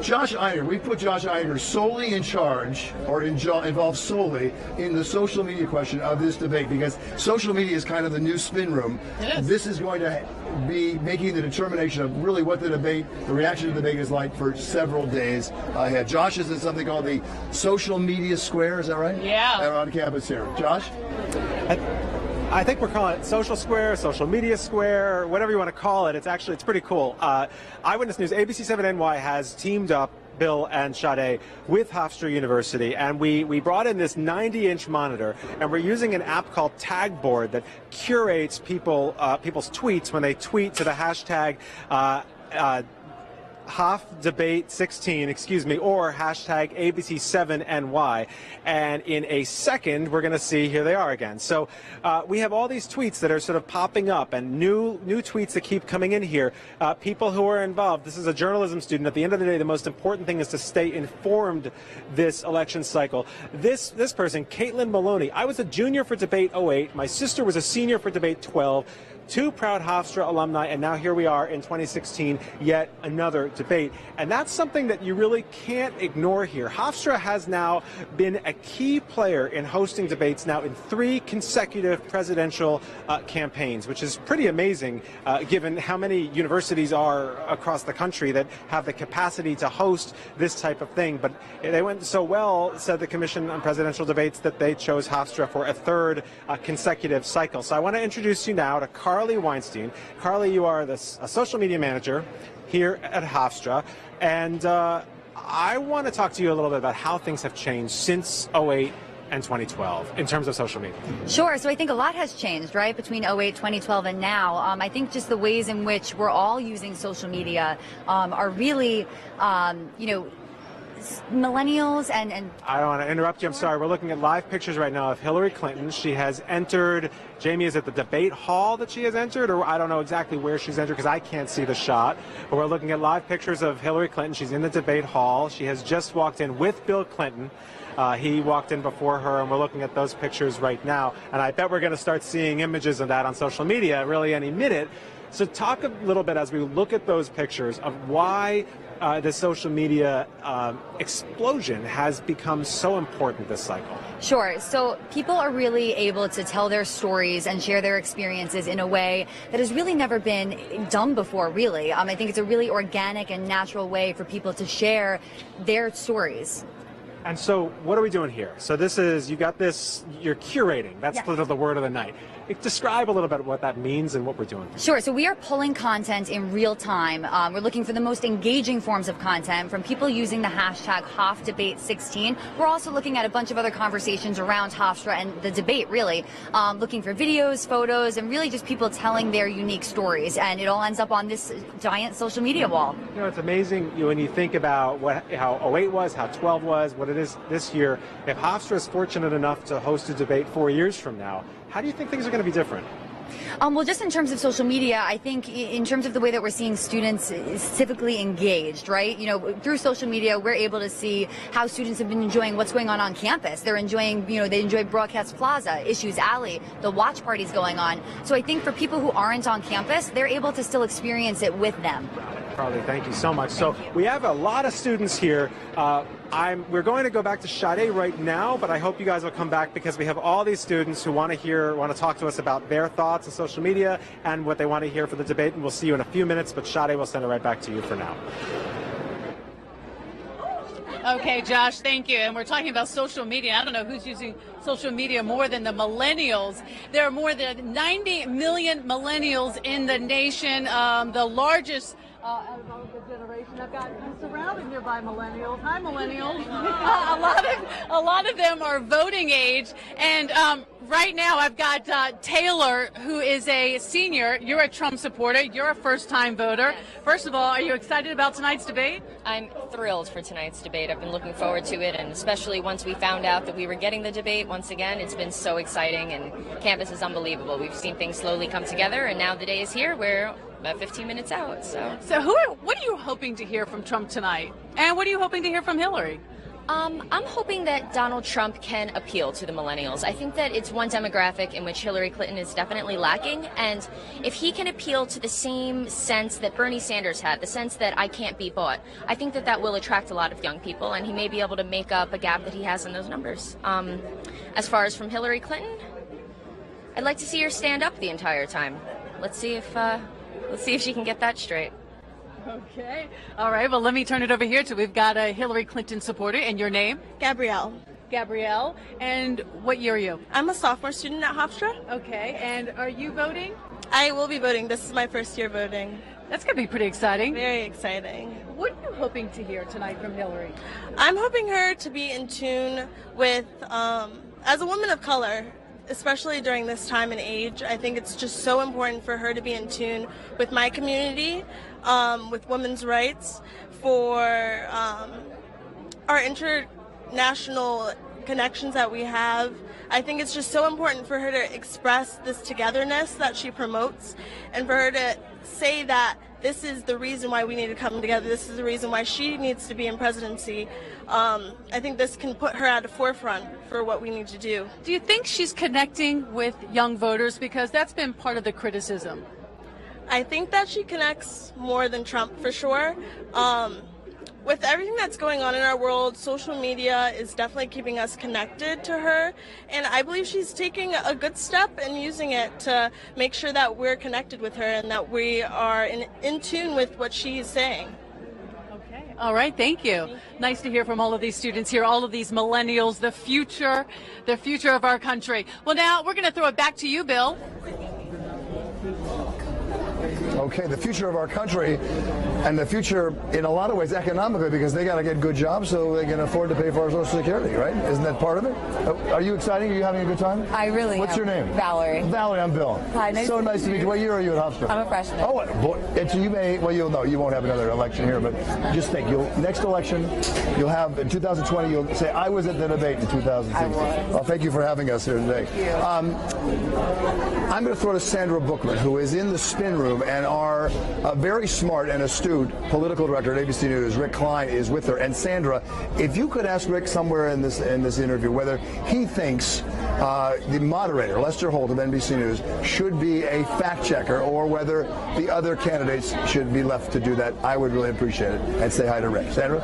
Josh Einer, we put Josh Einer solely in charge, or involved solely in the social media question of this debate, because social media is kind of the new spin room. It is. This is going to be making the determination of really what the reaction to the debate is like for several days ahead. Josh is in something called the Social Media Square, is that right? Yeah. They're on campus here. Josh? I think we're calling it Social Square, Social Media Square, whatever you want to call it. It's pretty cool. Eyewitness News, ABC7NY has teamed up, Bill and Sade, with Hofstra University, and we brought in this 90-inch monitor, and we're using an app called Tagboard that curates people's tweets when they tweet to the hashtag HofDebate16, or hashtag ABC7NY. And in a second, we're going to see, here they are again. So we have all these tweets that are sort of popping up, and new tweets that keep coming in here. People who are involved. This is a journalism student. At the end of the day, the most important thing is to stay informed this election cycle. This person, Caitlin Maloney, I was a junior for debate 08. My sister was a senior for debate 12. two proud Hofstra alumni, and now here we are in 2016, yet another debate. And that's something that you really can't ignore here. Hofstra has now been a key player in hosting debates now in 3 consecutive presidential campaigns, which is pretty amazing given how many universities are across the country that have the capacity to host this type of thing. But they went so well, said the Commission on Presidential Debates, that they chose Hofstra for a 3rd consecutive cycle. So I want to introduce you now to Carly Weinstein. Carly, you are a social media manager here at Hofstra, and I want to talk to you a little bit about how things have changed since 2008 and 2012 in terms of social media. Sure. So I think a lot has changed, right, between 2008, 2012, and now. I think just the ways in which we're all using social media are really, millennials and I don't want to interrupt you. I'm sorry. We're looking at live pictures right now of Hillary Clinton. She has entered. Jamie, is it the debate hall that she has entered? Or I don't know exactly where she's entered because I can't see the shot. But we're looking at live pictures of Hillary Clinton. She's in the debate hall. She has just walked in with Bill Clinton. He walked in before her, and we're looking at those pictures right now. And I bet we're going to start seeing images of that on social media really any minute. So talk a little bit as we look at those pictures of why the social media explosion has become so important this cycle. Sure. So people are really able to tell their stories and share their experiences in a way that has really never been done before, really. I think it's a really organic and natural way for people to share their stories. And so what are we doing here? So this is, you got this, you're curating. That's sort of the word of the night. Describe a little bit what that means and what we're doing. Sure. So we are pulling content in real time. We're looking for the most engaging forms of content from people using the hashtag HofDebate16. We're also looking at a bunch of other conversations around Hofstra and the debate, really. Looking for videos, photos, and really just people telling their unique stories. And it all ends up on this giant social media wall. You know, it's amazing when you think about how 08 was, how 12 was, what it is this year. If Hofstra is fortunate enough to host a debate 4 years from now, how do you think things are going to be different? Well, just in terms of social media, I think in terms of the way that we're seeing students civically engaged, right? You know, through social media, we're able to see how students have been enjoying what's going on campus. They're enjoying, they enjoy Broadcast Plaza, Issues Alley, the watch parties going on. So I think for people who aren't on campus, they're able to still experience it with them. Carly, thank you so much. So we have a lot of students here. We're going to go back to Sade right now, but I hope you guys will come back because we have all these students who want to talk to us about their thoughts on social media and what they want to hear for the debate, and we'll see you in a few minutes, but Sade will send it right back to you for now. Okay, Josh, thank you. And we're talking about social media. I don't know who's using social media more than the millennials. There are more than 90 million millennials in the nation, the largest out of all the generation. I'm surrounded here by millennials. Hi, millennials. A lot of them are voting age, and right now I've got Taylor, who is a senior. You're a Trump supporter. You're a first-time voter. Yes. First of all, are you excited about tonight's debate? I'm thrilled for tonight's debate. I've been looking forward to it, and especially once we found out that we were getting the debate once again, it's been so exciting, and campus is unbelievable. We've seen things slowly come together, and now the day is here. We're about 15 minutes out. So what are you hoping to hear from Trump tonight? And what are you hoping to hear from Hillary? I'm hoping that Donald Trump can appeal to the millennials. I think that it's one demographic in which Hillary Clinton is definitely lacking, and if he can appeal to the same sense that Bernie Sanders had, the sense that I can't be bought, I think that that will attract a lot of young people, and he may be able to make up a gap that he has in those numbers. As far as from Hillary Clinton, I'd like to see her stand up the entire time. Let's see if she can get that straight. Okay. All right. Well, let me turn it over here to we've got a Hillary Clinton supporter. And your name? Gabrielle. Gabrielle. And what year are you? I'm a sophomore student at Hofstra. Okay. And are you voting? I will be voting. This is my first year voting. That's going to be pretty exciting. Very exciting. What are you hoping to hear tonight from Hillary? I'm hoping her to be in tune with, as a woman of color, especially during this time and age, I think it's just so important for her to be in tune with my community, with women's rights, for our international connections that we have. I think it's just so important for her to express this togetherness that she promotes, and for her to say that this is the reason why we need to come together. This is the reason why she needs to be in presidency. I think this can put her at the forefront for what we need to do. Do you think she's connecting with young voters? Because that's been part of the criticism. I think that she connects more than Trump, for sure. With everything that's going on in our world, social media is definitely keeping us connected to her, and I believe she's taking a good step and using it to make sure that we're connected with her and that we are in tune with what she's saying. Okay. All right, thank you. Nice to hear from all of these students here, all of these millennials, the future of our country. Well, now we're going to throw it back to you, Bill. Okay, the future of our country, and the future in a lot of ways economically, because they got to get good jobs so they can afford to pay for our Social Security, right? Isn't that part of it? Are you excited? Are you having a good time? I really am. What's your name? Valerie. Valerie, I'm Bill. Hi, nice so nice to meet you. What year are you at Hofstra? I'm a freshman. Oh, boy. And so you may, well, you'll know, you won't have another election here, but just think, next election, you'll have, in 2020, you'll say, I was at the debate in 2016. I was. Well, thank you for having us here today. Thank you. I'm going to throw to Sandra Bookman, who is in the spin room, and our very smart and astute political director at ABC News, Rick Klein, is with her. And Sandra, if you could ask Rick somewhere in this interview whether he thinks the moderator, Lester Holt of NBC News, should be a fact checker or whether the other candidates should be left to do that, I would really appreciate it. And say hi to Rick. Sandra?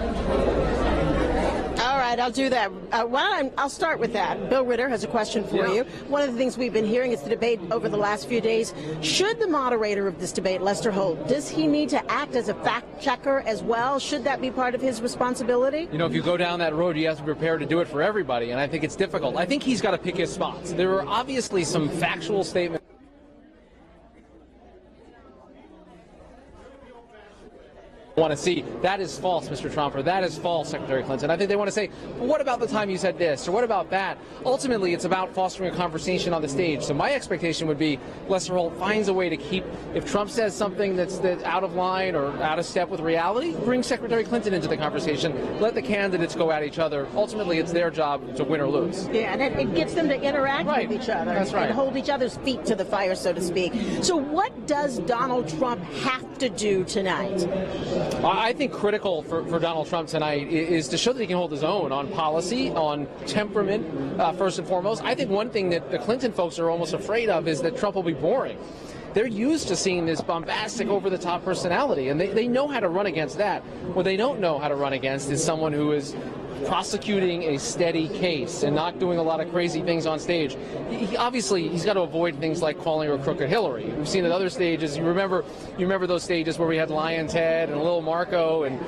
All right, I'll do that. I'll start with that. Bill Ritter has a question for you. One of the things we've been hearing is the debate over the last few days. Should the moderator of this debate, Lester Holt, does he need to act as a fact checker as well? Should that be part of his responsibility? You know, if you go down that road, you have to be prepared to do it for everybody, and I think it's difficult. I think he's got to pick his spots. There are obviously some factual statements want to see, that is false, Mr. Trump, or that is false, Secretary Clinton. I think they want to say, well, what about the time you said this, or what about that? Ultimately, it's about fostering a conversation on the stage. So my expectation would be Lester Holt finds a way to keep, if Trump says something that's out of line or out of step with reality, bring Secretary Clinton into the conversation. Let the candidates go at each other. Ultimately, it's their job to win or lose. Yeah, and it gets them to interact with each other. That's right. And hold each other's feet to the fire, so to speak. So what does Donald Trump have to do tonight? I think critical for Donald Trump tonight is to show that he can hold his own on policy, on temperament, first and foremost. I think one thing that the Clinton folks are almost afraid of is that Trump will be boring. They're used to seeing this bombastic, over-the-top personality, and they know how to run against that. What they don't know how to run against is someone who is prosecuting a steady case and not doing a lot of crazy things on stage. Obviously, he's got to avoid things like calling her crooked Hillary. We've seen at other stages. You remember those stages where we had Lion Ted and Lil Marco and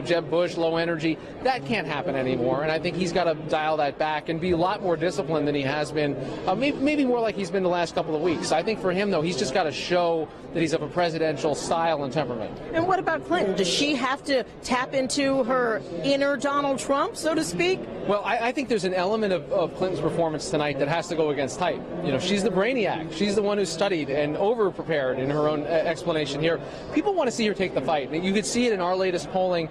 Jeb Bush, low energy. That can't happen anymore. And I think he's got to dial that back and be a lot more disciplined than he has been. Maybe more like he's been the last couple of weeks. I think for him, though, he's just got to show that he's of a presidential style and temperament. And what about Clinton? Does she have to tap into her inner Donald Trump, so to speak? Well, I think there's an element of Clinton's performance tonight that has to go against type. She's the brainiac. She's the one who studied and over-prepared in her own explanation here. People want to see her take the fight. You could see it in our latest polling.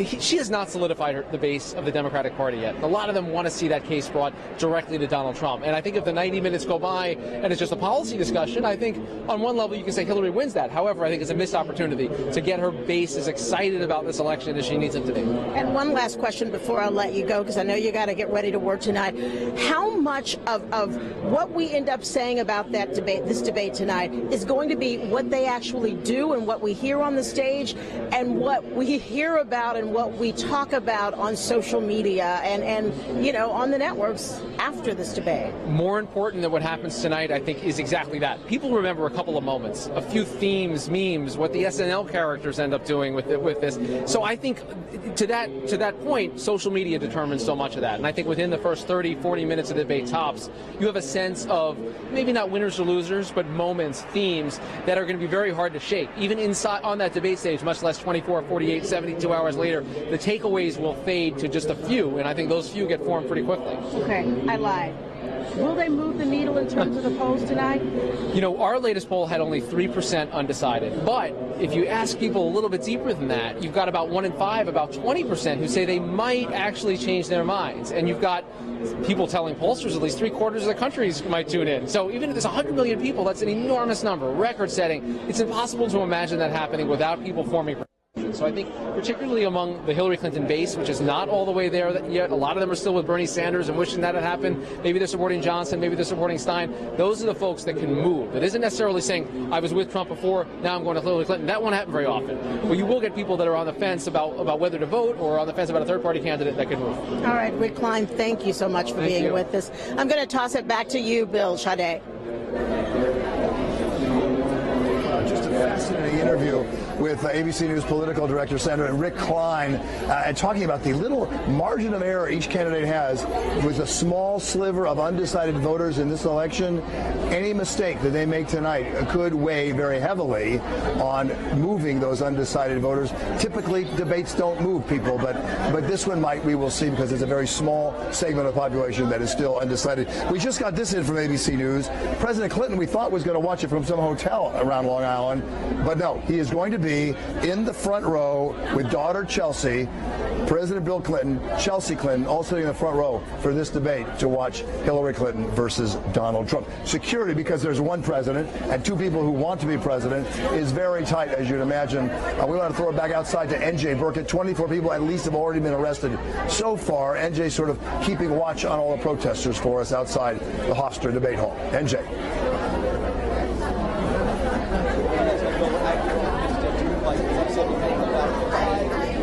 She has not solidified the base of the Democratic Party yet. A lot of them want to see that case brought directly to Donald Trump. And I think if the 90 minutes go by and it's just a policy discussion, I think on one level you can say Hillary wins that. However, I think it's a missed opportunity to get her base as excited about this election as she needs it to be. And one last question before I let you go, because I know you got to get ready to work tonight. How much of what we end up saying about this debate tonight is going to be what they actually do and what we hear on the stage and what we hear about and what we talk about on social media and on the networks after this debate? More important than what happens tonight, I think, is exactly that. People remember a couple of moments, a few themes, memes, what the SNL characters end up doing with this. So I think to that point, social media determines so much of that. And I think within the first 30, 40 minutes of the debate tops, you have a sense of maybe not winners or losers, but moments, themes that are going to be very hard to shake. Even inside on that debate stage, much less 24, 48, 72 hours later, the takeaways will fade to just a few, and I think those few get formed pretty quickly. Okay, I lied. Will they move the needle in terms of the polls tonight? You know, our latest poll had only 3% undecided. But if you ask people a little bit deeper than that, you've got about 1 in 5, about 20% who say they might actually change their minds. And you've got people telling pollsters at least 3/4 of the country might tune in. So even if there's 100 million people, that's an enormous number, record-setting. It's impossible to imagine that happening without people forming. So I think particularly among the Hillary Clinton base, which is not all the way there yet, a lot of them are still with Bernie Sanders and wishing that had happened. Maybe they're supporting Johnson, maybe they're supporting Stein. Those are the folks that can move. It isn't necessarily saying, I was with Trump before, now I'm going to Hillary Clinton. That won't happen very often. But you will get people that are on the fence about whether to vote or on the fence about a third-party candidate that can move. All right, Rick Klein, thank you so much for being with us. I'm going to toss it back to you, Bill. Sade. Just a fascinating interview with ABC News political director Senator Rick Klein, and talking about the little margin of error each candidate has with a small sliver of undecided voters in this election. Any mistake that they make tonight could weigh very heavily on moving those undecided voters. Typically, debates don't move people, but this one might. We will see, because it's a very small segment of the population that is still undecided. We just got this in from ABC News. President Clinton, we thought, was going to watch it from some hotel around Long Island, but no, he is going to be in the front row with daughter Chelsea, President Bill Clinton, Chelsea Clinton, all sitting in the front row for this debate to watch Hillary Clinton versus Donald Trump. Security, because there's one president and two people who want to be president, is very tight, as you'd imagine. We want to throw it back outside to NJ Burkett. 24 people at least have already been arrested so far. NJ sort of keeping watch on all the protesters for us outside the Hofstra debate hall. NJ.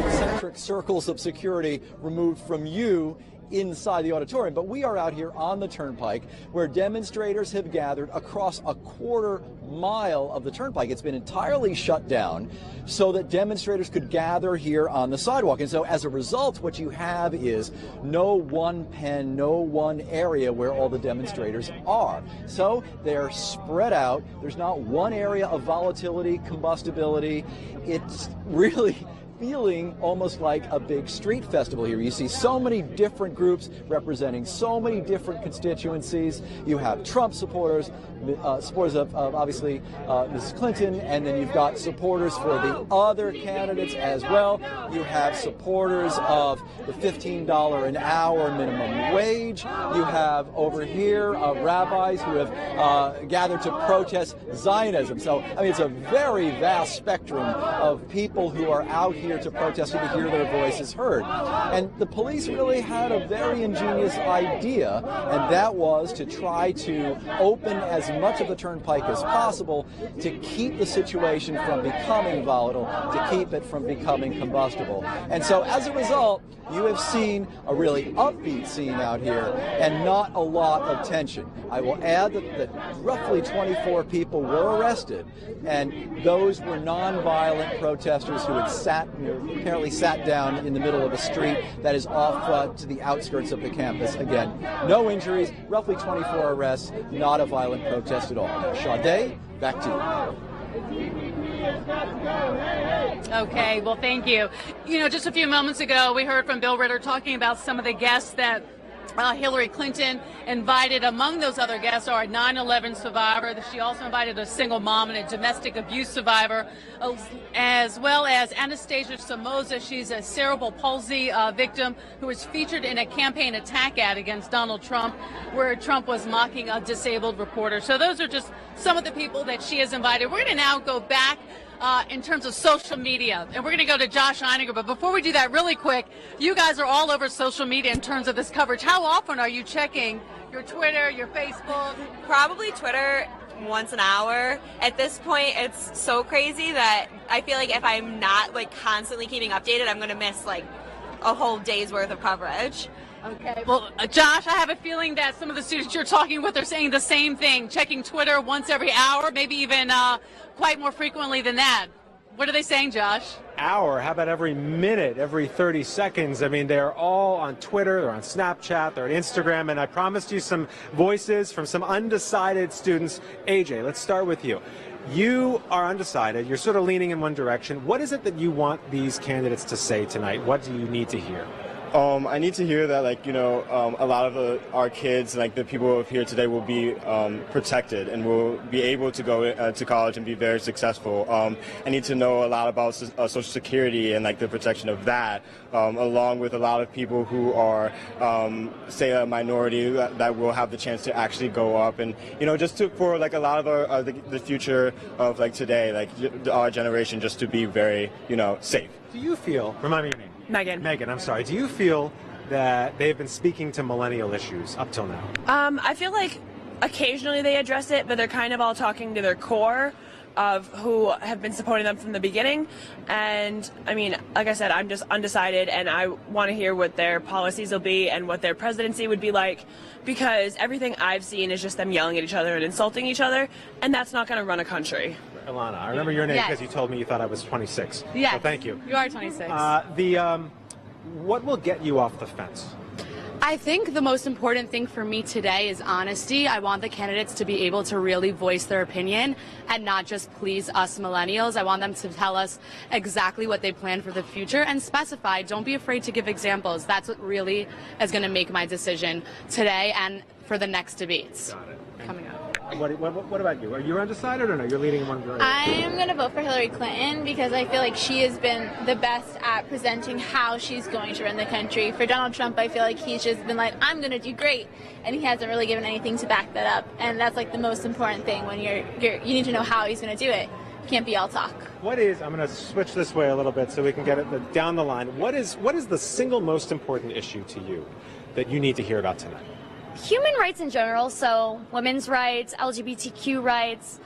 Concentric circles of security removed from you inside the auditorium. But we are out here on the Turnpike, where demonstrators have gathered across a quarter mile of the Turnpike. It's been entirely shut down so that demonstrators could gather here on the sidewalk. And so as a result, what you have is no one pen, no one area where all the demonstrators are. So they're spread out. There's not one area of volatility, combustibility. It's really feeling almost like a big street festival here. You see so many different groups representing so many different constituencies. You have Trump supporters, supporters of obviously Mrs. Clinton, and then you've got supporters for the other candidates as well. You have supporters of the $15 an hour minimum wage. You have over here rabbis who have gathered to protest Zionism. So, I mean, it's a very vast spectrum of people who are out here to protest and to hear their voices heard. And the police really had a very ingenious idea, and that was to try to open as much of the Turnpike as possible to keep the situation from becoming volatile, to keep it from becoming combustible. And so as a result, you have seen a really upbeat scene out here and not a lot of tension. I will add that roughly 24 people were arrested, and those were nonviolent protesters who had apparently sat down in the middle of a street that is off to the outskirts of the campus. Again, no injuries, roughly 24 arrests, not a violent protest at all. Sade, back to you. Okay, well, thank you. You know, just a few moments ago, we heard from Bill Ritter talking about some of the guests that Hillary Clinton invited. Among those other guests are a 9/11 survivor. She also invited a single mom and a domestic abuse survivor, as well as Anastasia Somoza. She's a cerebral palsy victim who was featured in a campaign attack ad against Donald Trump, where Trump was mocking a disabled reporter. So those are just some of the people that she has invited. We're going to now go back in terms of social media, and we're going to go to Josh Einiger. But before we do that, really quick, you guys are all over social media in terms of this coverage. How often are you checking your Twitter, your Facebook? Probably Twitter once an hour. At this point, it's so crazy that I feel like if I'm not constantly keeping updated, I'm going to miss a whole day's worth of coverage. Okay, well, Josh, I have a feeling that some of the students you're talking with are saying the same thing, checking Twitter once every hour, maybe even quite more frequently than that. What are they saying, Josh? Hour? How about every minute, every 30 seconds? I mean, they're all on Twitter, they're on Snapchat, they're on Instagram, and I promised you some voices from some undecided students. AJ, let's start with you. You are undecided. You're sort of leaning in one direction. What is it that you want these candidates to say tonight? What do you need to hear? I need to hear that, like, a lot of our kids, like the people here today, will be protected and will be able to go to college and be very successful. I need to know a lot about Social Security and like the protection of that, along with a lot of people who are, say, a minority that will have the chance to actually go up and, just for like a lot of the future of like today, like our generation, just to be very, safe. Do you feel? Remind me your name. Megan. Megan, I'm sorry. Do you feel that they've been speaking to millennial issues up till now? I feel like occasionally they address it, but they're kind of all talking to their core of who have been supporting them from the beginning. And I mean, like I said, I'm just undecided, and I want to hear what their policies will be and what their presidency would be like, because everything I've seen is just them yelling at each other and insulting each other, and that's not going to run a country. Ilana, I remember your name Yes. because you told me you thought I was 26. Yes. So thank you. You are 26. What will get you off the fence? I think the most important thing for me today is honesty. I want the candidates to be able to really voice their opinion and not just please us millennials. I want them to tell us exactly what they plan for the future and specify. Don't be afraid to give examples. That's what really is going to make my decision today and for the next debates coming up. What about you? Are you undecided or no? You're leading one very I am going to vote for Hillary Clinton because I feel like she has been the best at presenting how she's going to run the country. For Donald Trump, I feel like he's just been like, I'm going to do great, and he hasn't really given anything to back that up. And that's like the most important thing when you need to know how he's going to do it. You can't be all talk. I'm going to switch this way a little bit so we can get it down the line. What is the single most important issue to you that you need to hear about tonight? Human rights in general, so women's rights, LGBTQ rights,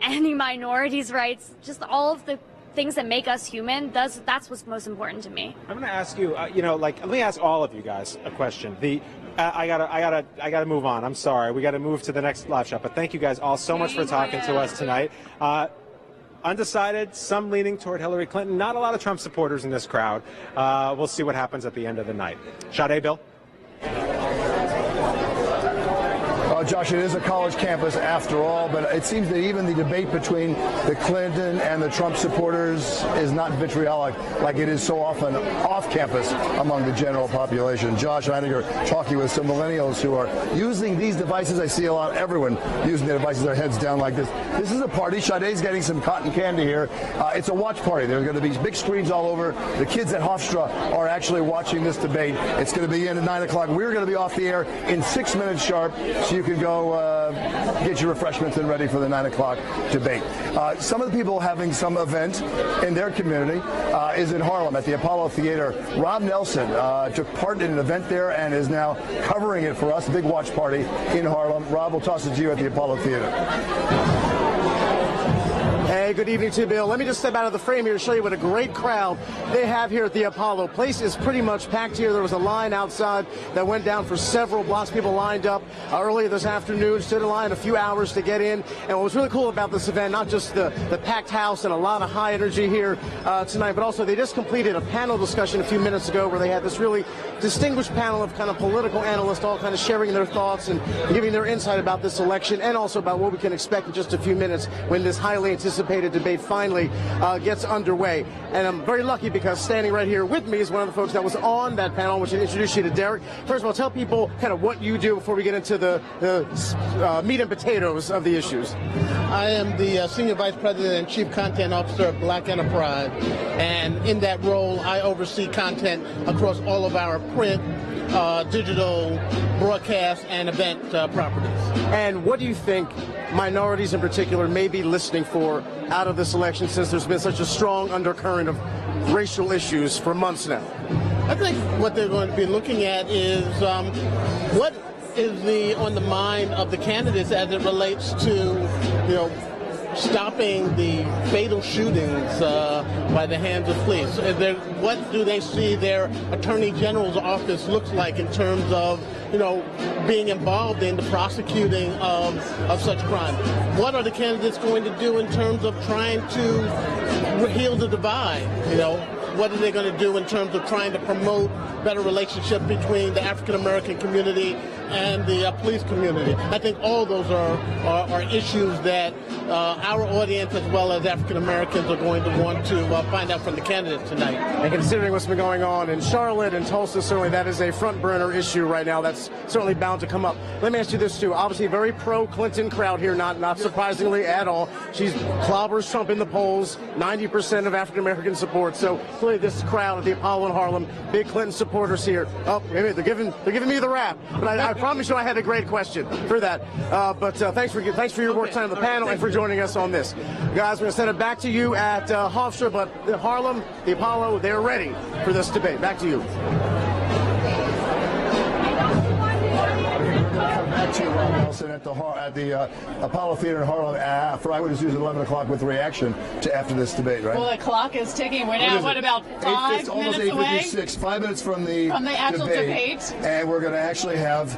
any minorities' rights, just all of the things that make us human. That's what's most important to me. I'm going to ask you, let me ask all of you guys a question. I gotta move on. I'm sorry. We got to move to the next live shot. But thank you guys all so much for talking to us tonight. Undecided, some leaning toward Hillary Clinton. Not a lot of Trump supporters in this crowd. We'll see what happens at the end of the night. Sade, Bill? Josh, it is a college campus after all, but it seems that even the debate between the Clinton and the Trump supporters is not vitriolic like it is so often off campus among the general population. Josh Einiger talking with some millennials who are using these devices. I see everyone using their devices, their heads down like this. This is a party. Sade's getting some cotton candy here. It's a watch party. There's going to be big screens all over. The kids at Hofstra are actually watching this debate. It's going to begin at 9 o'clock. We're going to be off the air in 6 minutes sharp, so you can go get your refreshments and ready for the 9 o'clock debate. Some of the people having some event in their community is in Harlem at the Apollo Theater. Rob Nelson took part in an event there and is now covering it for us, a big watch party in Harlem. Rob, we'll toss it to you at the Apollo Theater. Hey, good evening to you, Bill. Let me just step out of the frame here to show you what a great crowd they have here at the Apollo. Place is pretty much packed here. There was a line outside that went down for several blocks. People lined up earlier this afternoon, stood in line a few hours to get in. And what was really cool about this event, not just the packed house and a lot of high energy here tonight, but also they just completed a panel discussion a few minutes ago where they had this really distinguished panel of kind of political analysts all kind of sharing their thoughts and giving their insight about this election and also about what we can expect in just a few minutes when this highly anticipated debate finally gets underway. And I'm very lucky because standing right here with me is one of the folks that was on that panel, which will introduce you to Derek. First of all, tell people kind of what you do before we get into the meat and potatoes of the issues. I am the Senior Vice President and Chief Content Officer of Black Enterprise, and in that role I oversee content across all of our print, digital, broadcast, and event properties. And what do you think minorities in particular may be listening for out of this election, since there's been such a strong undercurrent of racial issues for months now? I think what they're going to be looking at is what is on the mind of the candidates as it relates to, stopping the fatal shootings by the hands of police. What do they see their Attorney General's office looks like in terms of, being involved in the prosecuting of such crime? What are the candidates going to do in terms of trying to heal the divide? what are they going to do in terms of trying to promote better relationship between the African American community and the police community. I think all those are issues that our audience as well as African Americans are going to want to find out from the candidates tonight. And considering what's been going on in Charlotte and Tulsa, certainly that is a front burner issue right now. That's certainly bound to come up. Let me ask you this too. Obviously, very pro-Clinton crowd here, not surprisingly at all. She's clobbers Trump in the polls, 90% of African American support. So clearly, this crowd at the Apollo in Harlem, big Clinton supporters here. Oh, they're giving me the rap. But I promise you, I had a great question for that. But thanks for your work time on the panel and for joining us on this, guys. We're going to send it back to you at Hofstra, but Harlem, the Apollo, they're ready for this debate. Back to you. Back to Rob Nelson at the Apollo Theater in Harlem for Eyewitness News at 11 o'clock with the reaction to after this debate, right? Well, the clock is ticking. We're now, what, about 5 almost minutes away? 8:56, 5 minutes from the actual debate. And we're going to actually have,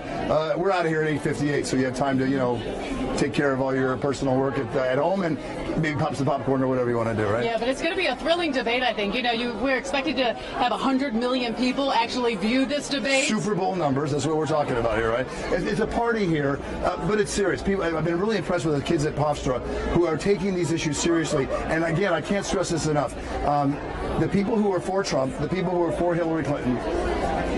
we're out of here at 8:58, so you have time to, take care of all your personal work at home and maybe pop some popcorn or whatever you want to do, right? Yeah, but it's going to be a thrilling debate, I think. We're expected to have 100 million people actually view this debate. Super Bowl numbers, that's what we're talking about here, right? It's a party here, but it's serious. I've been really impressed with the kids at Hofstra who are taking these issues seriously. And again, I can't stress this enough. The people who are for Trump, the people who are for Hillary Clinton,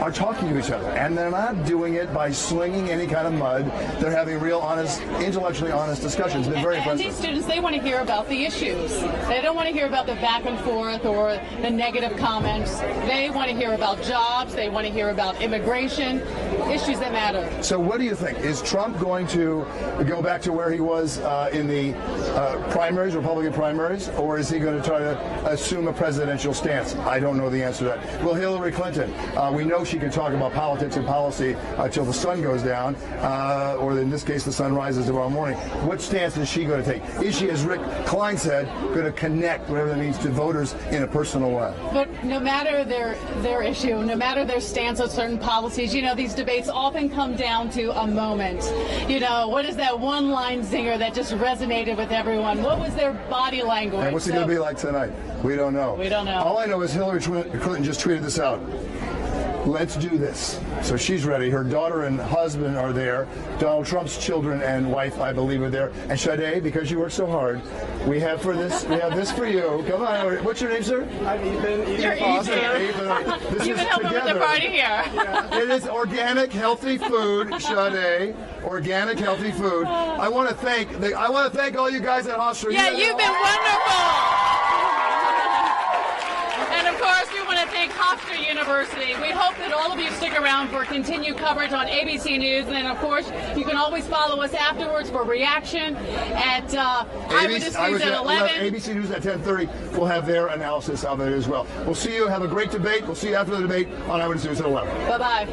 are talking to each other, and they're not doing it by slinging any kind of mud. They're having real, honest, intellectually honest discussions. It's been very impressive. And these students, they want to hear about the issues. They don't want to hear about the back and forth or the negative comments. They want to hear about jobs. They want to hear about immigration, issues that matter. So what do you think? Is Trump going to go back to where he was in the primaries, Republican primaries, or is he going to try to assume a presidential stance? I don't know the answer to that. Well, Hillary Clinton, we know she can talk about politics and policy until the sun goes down, or in this case, the sun rises tomorrow morning. What stance is she going to take? Is she, as Rick Klein said, going to connect, whatever that means, to voters in a personal way? But no matter their issue, no matter their stance on certain policies, these debates often come down to a moment. What is that one-line zinger that just resonated with everyone? What was their body language? And what's it going to be like tonight? We don't know. We don't know. All I know is Hillary Clinton just tweeted this out. Let's do this. So she's ready. Her daughter and husband are there. Donald Trump's children and wife, I believe, are there. And Sade, because you work so hard, we have this for you. Come on. What's your name, sir? I'm Ethan. You're Ethan. You've been helping with the party here. Yeah. It is organic, healthy food, Sade. Organic, healthy food. I want to thank all you guys at Hofstra. Yeah, you've been wonderful. And of course, we want to thank Hofstra University. We hope that all of you stick around for continued coverage on ABC News. And of course, you can always follow us afterwards for reaction at Eyewitness News at 11. ABC News at 10:30 will have their analysis of it as well. We'll see you. Have a great debate. We'll see you after the debate on Eyewitness News at 11. Bye-bye.